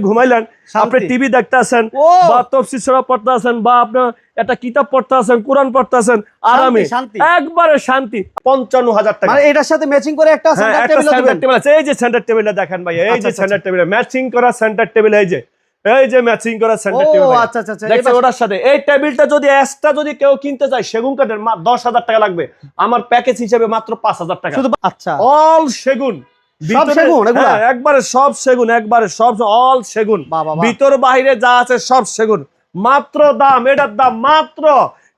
ঘুমাইলেন, আপনি টিভি দেখতে আছেন বা তাফসীর সূরা পড়তে আছেন বা আপনি একটা কিতাব পড়তে আছেন, কোরআন পড়তে আছেন, আরামে একবারে শান্তি। 55,000 টাকা। মানে এটার সাথে ম্যাচিং করে একটা সেন্টার টেবিল আছে। এই যে সেন্টার টেবিলটা দেখেন ভাই, এই যে সেন্টার টেবিল ম্যাচিং করা সেন্টার টেবিল, এই যে ম্যাচিং করা সেন্টার টেবিল। আচ্ছা আচ্ছা, দেখছেন ওটার সাথে এই টেবিলটা যদি এক্সট্রা যদি কেউ কিনতে চায় সেগুন কাঠের 10,000 টাকা লাগবে। আমার প্যাকেজ হিসেবে মাত্র 5,000 টাকা শুধু। আচ্ছা, অল সেগুন, একবারে সব সেগুন, একবারে সব অল সেগুন, ভিতর বাইরে যা আছে সব সেগুন। মাত্র দাম, এটার দাম মাত্র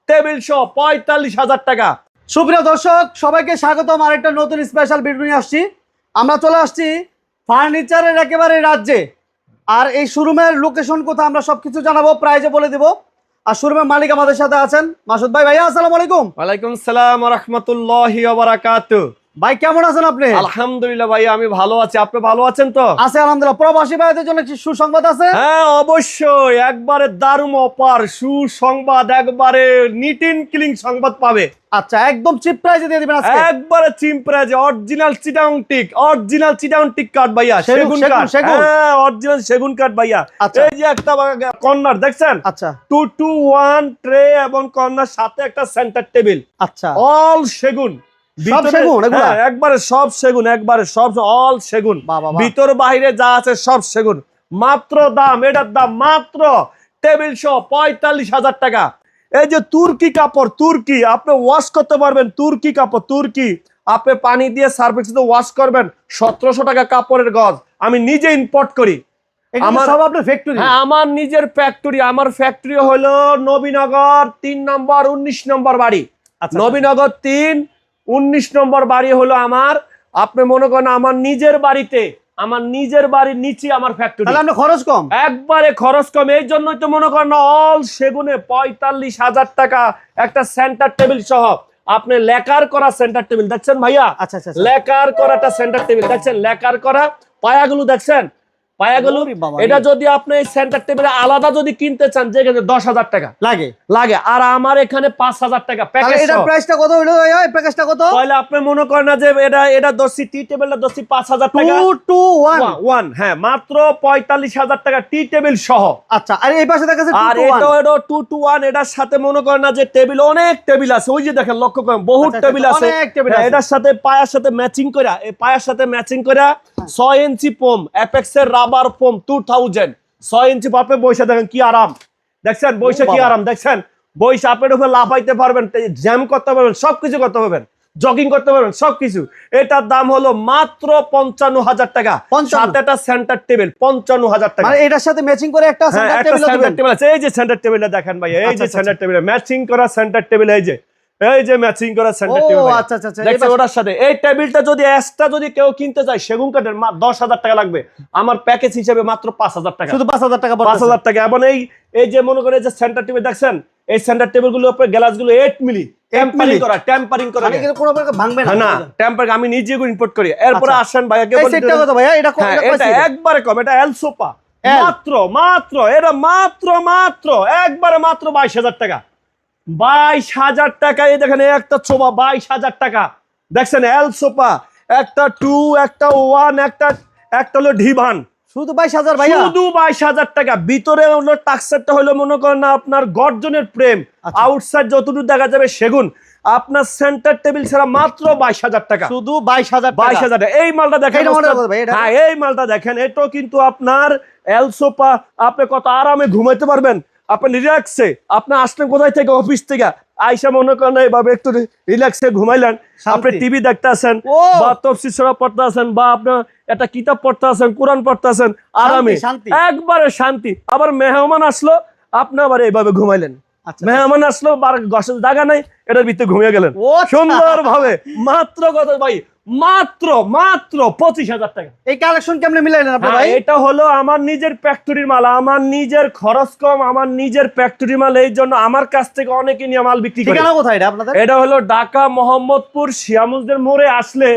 টেবিল সহ 45,000 টাকা। সুপ্রিয় দর্শক সবাইকে স্বাগতম আরেকটা নতুন স্পেশাল ভিডিও নিয়ে আসছি। আমরা চলে আসছি ফার্নিচারের একেবারে রাজ্যে। আর এই শোরুমের লোকেশন কোথায় আমরা সবকিছু জানাবো, প্রাইজে বলে দিব। আর শোরুমের মালিক আমাদের সাথে আছেন মাসুদ ভাই। ভাইয়া আসসালামু আলাইকুম। ওয়ালাইকুম আসসালাম ওয়া রাহমাতুল্লাহি ওয়া বারাকাতুহু। ভাই কেমন আছেন আপনি? আলহামদুলিল্লাহ ভাই, আমি ভালো আছি। আপনি ভালো আছেন তো? আছে আলহামদুলিল্লাহ। প্রবাসী ভাইদের জন্য কি সুসংবাদ আছে? হ্যাঁ অবশ্যই, একবারে দারুণ অপার সুসংবাদ, একবারে নিট এন্ড ক্লিন সংবাদ পাবে। আচ্ছা, একদম চিপ প্রাইসে দিয়ে দিবেন আজকে? একবারে চিপ প্রাইসে, অরিজিনাল চিটাং টিক কাঠ ভাইয়া, সেগুন কাঠ। হ্যাঁ অরিজিনাল সেগুন কাঠ ভাইয়া। এই যে একটা কর্নার দেখছেন, আচ্ছা 2-to-1 ট্রে এবং কর্নার সাথে একটা সেন্টার টেবিল। আচ্ছা অল সেগুন, একবারে সব সেগুন, একবারে সব অল সেগুন, ভিতর বাইরে যা আছে সব সেগুন। মাত্র দাম, এটার দাম মাত্র টেবিল সহ 45,000 টাকা। এই যে তুর্কি কাপড়, তুর্কি আপনি ওয়াশ করতে পারবেন। তুর্কি কাপড়, তুর্কি আপনি পানি দিয়ে সার্ফেক্স দিয়ে ওয়াশ করবেন। 1700 টাকা কাপড়ের গজ। আমি নিজে ইম্পোর্ট করি। আমার সব আপনার ফ্যাক্টরি? হ্যাঁ আমার নিজের ফ্যাক্টরি। আমার ফ্যাক্টরি হলো নবীনগর 3 নম্বর 19 নম্বর বাড়ি। নবীনগর 3 19 নম্বর বাড়ি হলো আমার। আপনি মনে করেন আমার নিজের বাড়িতে, আমার নিজের বাড়ির নিচে আমার ফ্যাক্টরি। তাহলে আপনার খরচ কম? একবারে খরচ কম। এই জন্যই তো মনে করেন অল সেগুনে 45,000 টাকা একটা সেন্টার টেবিল সহ। আপনি লেকার করা সেন্টার টেবিল দেখছেন ভাইয়া? আচ্ছা আচ্ছা, লেকার করাটা সেন্টার টেবিল দেখছেন, লেকার করা পায়াগুলো দেখছেন, পায়াগুলো। এটা যদি আপনি সেন্টার টেবিলে আলাদা যদি কিনতে চান যেখানে 10,000 টাকা লাগে, আর আমার এখানে 5,000 টাকা প্যাকেজ। এটা প্রাইসটা কত হলো ভাইয়া? এই প্যাকেজটা কত? তাহলে আপনি মনে করেন না যে এটা দর্শি টি টেবিলটা দর্শি 5,000 টাকা 2-to-1। হ্যাঁ মাত্র 45,000 টাকা টি টেবিল সহ। আচ্ছা, আর এই পাশে দেখাচ্ছে 2-to-1। আর এটা 2-to-1। এটার সাথে মনে করেন না যে টেবিল, অনেক টেবিল আছে। ওই যে দেখেন, লক্ষ্য করেন বহুত টেবিল আছে। এটার সাথে পায়ার সাথে ম্যাচিং করা, এই পায়ার সাথে ম্যাচিং করা 6 ইঞ্চি ফোম, অ্যাপেক্সের রাবার ফোম 2000। 6 ইঞ্চি পাপে বইসা দেখেন কি আরাম, দেখছেন বইসা কি আরাম, দেখছেন বইসা আপের উপরে লাফাইতে পারবেন, জ্যাম করতে পারবেন, সবকিছু করতে পারবেন, জগিং করতে পারবেন, সবকিছু। এটার দাম হলো মাত্র 55,000 টাকা। সাথে একটা সেন্টার টেবিল 55,000 টাকা। মানে এটার সাথে ম্যাচিং করে একটা সেন্টার টেবিল আছে। এই যে সেন্টার টেবিলটা দেখেন ভাই, এই যে সেন্টার টেবিল ম্যাচিং করা সেন্টার টেবিল, এই যে ম্যাচিং করা সেন্টার টেবিল। আচ্ছা আচ্ছা, দেখছেন ওটার সাথে এই টেবিলটা যদি এক্সট্রা যদি কেউ কিনতে চায় সেগুন কাঠের 10,000 টাকা লাগবে। আমার প্যাকেজ হিসেবে মাত্র 5,000 টাকা, শুধু 5,000 টাকা। 5,000 টাকা। এবং এই যে মনে করে যে সেন্টার টেবিল দেখছেন, এই সেন্টার টেবিল গুলো গ্লাস গুলো 8 মিলি টেম্পারিং করা কোনো প্রকার ভাঙবে না। টেম্পারিং আমি নিজে ইম্পোর্ট করি। এরপরে আসেন ভাইয়াকে বলি সেটটা কত ভাইয়া? এটা একবারে কম, এটা এল সোফা মাত্র এটা মাত্র একবারে মাত্র 22,000 টাকা। 22,000 টাকা। এই দেখেন একটা সোফা 22,000 টাকা। দেখছেন এল সোফা, একটা 2, একটা 1, একটা হলো ডিভান, শুধু 22,000 ভাইয়া? শুধু 22,000 টাকা। ভিতরে হলো টাক্সারটা হলো মনে করেন না আপনার গর্জনের ফ্রেম, আউটসাইড যতটুকু দেখা যাবে সেগুন। আপনার সেন্টার টেবিল ছাড়া মাত্র 22,000 টাকা, শুধু 22,000 টাকা। এই মালটা দেখেন, হ্যাঁ এই মালটা দেখেন, এটাও কিন্তু আপনার এল সোফা। আপনি কত আরামে ঘুমাইতে পারবেন, আপনি রিল্যাক্সে। আপনি আসলেন কোথায় থেকে? অফিস থেকে আইসা মনে করেন এইভাবে একটু রিল্যাক্সে ঘুমাইলেন। আপনি টিভি দেখতে আছেন বা তাফসীর সূরা পড়তে আছেন বা আপনি একটা কিতাব পড়তে আছেন, কোরআন পড়তে আছেন, আরামে একবারে শান্তি। আবার মেহমান আসলো, আপনি আবার এইভাবে ঘুমাইলেন। মেহমান আসলো, গসল জায়গা নাই, এটার ভিতরে ঘুমিয়ে গেলেন সুন্দর ভাবে। মাত্র কত ভাই? মাত্র 25,000 টাকা। এই কালেকশন কেমনে মিলাইলেন আপনি ভাই? এটা হলো আমার নিজের ফ্যাক্টরির মাল, আমার নিজের খরচ কম, আমার নিজের ফ্যাক্টরি মাল। এই জন্য আমার কাছ থেকে অনেকে নিয়ে মাল বিক্রি করে। ঠিকানা কোথায় এটা আপনাদের? এটা হলো ঢাকা মোহাম্মদপুর শিয়ামুজদের মোড়ে আসলে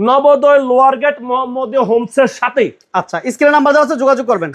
নবোদয় লোয়ার গেট মোহাম্মদীয় হোমসের সাথে। আচ্ছা, স্ক্রিনে নাম্বার দেওয়া আছে, যোগাযোগ করবেন।